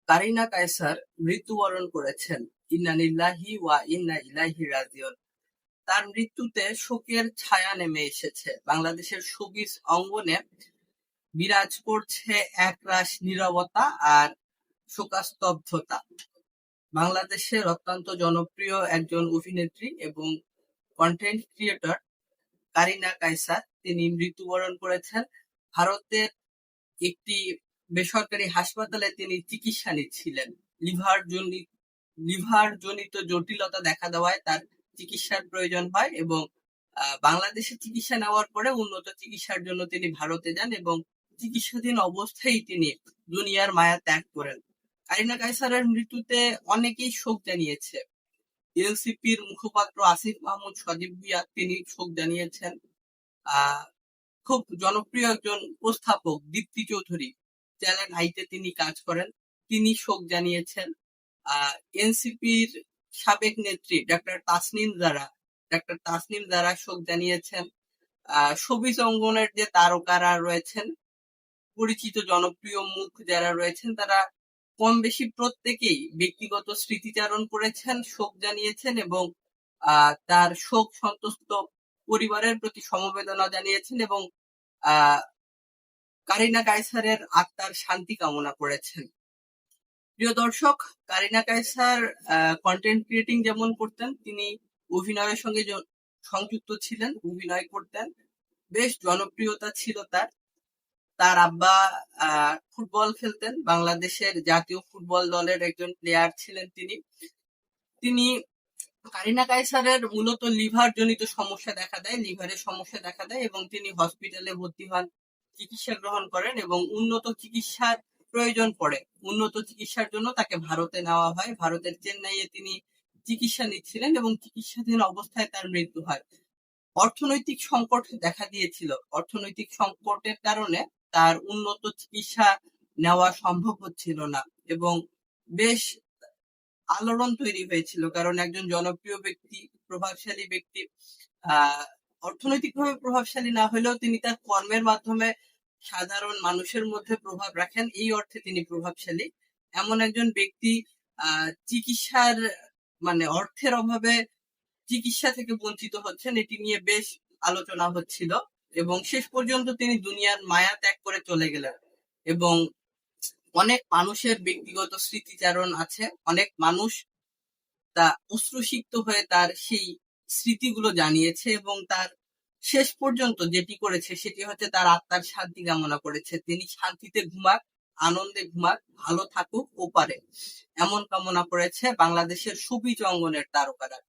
কারিনা কায়সার মৃত্যুবরণ করেছেন। ইন্না লিল্লাহি ওয়া ইন্না ইলাইহি রাজিউন। তার মৃত্যুতে শোকের ছায়া নেমে এসেছে। বাংলাদেশের শোবিজ অঙ্গনে বিরাজ করছে একরাশ নীরবতা আর শোকাস্তব্ধতা। বাংলাদেশের অত্যন্ত জনপ্রিয় একজন অভিনেত্রী এবং কন্টেন্ট ক্রিয়েটর কারিনা কায়সার তিনি মৃত্যুবরণ করেছেন। ভারতের একটি বেসরকারি হাসপাতালে তিনি চিকিৎসা নিচ্ছিলেন। লিভার জনিত জটিলতা দেখা দেওয়ায় তার চিকিৎসার প্রয়োজন হয় এবং বাংলাদেশে চিকিৎসা নেওয়ার পরে উন্নত চিকিৎসার জন্য তিনি ভারতে যান এবং চিকিৎসাধীন অবস্থায় তিনি দুনিয়ার মায়া ত্যাগ করেন। কারিনা কায়সারের মৃত্যুতে অনেকেই শোক জানিয়েছে। এনসিপির মুখপাত্র আসিফ মাহমুদ সজীব ভুঁইয়া তিনি শোক জানিয়েছেন। আহ খুব জনপ্রিয় একজন উপস্থাপক দীপ্তি চৌধুরী, চ্যানেল আইতে তিনি কাজ করেন, তিনি শোক জানিয়েছেন। এনসিপির সাবেক নেত্রী ডাক্তার তাসনিম জারা শোক জানিয়েছেন। শোবিজ অঙ্গনের যে তারকারা রয়েছেন, পরিচিত জনপ্রিয় মুখ যারা রয়েছেন, তারা কম বেশি প্রত্যেকেই ব্যক্তিগত স্মৃতিচারণ করেছেন, শোক জানিয়েছেন এবং তার শোক সন্তপ্ত পরিবারের প্রতি সমবেদনা জানিয়েছেন এবং আহ কারিনা কায়সারের আত্মার শান্তি কামনা করেছেন। প্রিয় দর্শক, কারিনা কায়সার কন্টেন্ট ক্রিয়েটিং যেমন করতেন, তিনি অভিনয়ের সঙ্গে সংযুক্ত ছিলেন, অভিনয় করতেন, বেশ জনপ্রিয়তা ছিল তার। তার আব্বা ফুটবল খেলতেন, বাংলাদেশের জাতীয় ফুটবল দলের একজন প্লেয়ার ছিলেন তিনি। কারিনা কায়সারের মূলত লিভারের সমস্যা দেখা দেয় এবং তিনি হসপিটালে ভর্তি হন, চিকিৎসা গ্রহণ করেন এবং উন্নত চিকিৎসার প্রয়োজন পড়ে। উন্নত চিকিৎসার জন্য তাকে ভারতে নেওয়া হয়। ভারতের চেন্নাইয়ে তিনি চিকিৎসা নিচ্ছিলেন এবং চিকিৎসাধীন অবস্থায় তার মৃত্যু হয়। অর্থনৈতিক সংকট দেখা দিয়েছিল। অর্থনৈতিক সংকটের কারণে তার উন্নত চিকিৎসা নেওয়া সম্ভব হচ্ছিল না এবং বেশ আলোড়ন তৈরি হয়েছিল, কারণ একজন জনপ্রিয় ব্যক্তি, প্রভাবশালী ব্যক্তি, অর্থনৈতিকভাবে প্রভাবশালী না হলেও তিনি তার কর্মের মাধ্যমে সাধারণ মানুষের মধ্যে প্রভাব রাখেন, এই অর্থে তিনি প্রভাবশালী। এমন একজন ব্যক্তি চিকিৎসার অর্থের অভাবে চিকিৎসা থেকে বঞ্চিত হচ্ছেন, এটি নিয়ে বেশ আলোচনা হচ্ছিল এবং শেষ পর্যন্ত তিনি দুনিয়ার মায়া ত্যাগ করে চলে গেলেন এবং অনেক মানুষের ব্যক্তিগত স্মৃতিচারণ আছে, অনেক মানুষ তা অশ্রুসিক্ত হয়ে তার সেই স্মৃতিগুলো জানিয়েছে এবং তার শেষ পর্যন্ত যেটি করেছে সেটি হচ্ছে তার আত্মার শান্তি কামনা করেছে। তিনি শান্তিতে ঘুমাক, আনন্দে ঘুমাক, ভালো থাকুক ওপারে, এমন কামনা করেছে বাংলাদেশের শোবিজ অঙ্গনের তারকারা।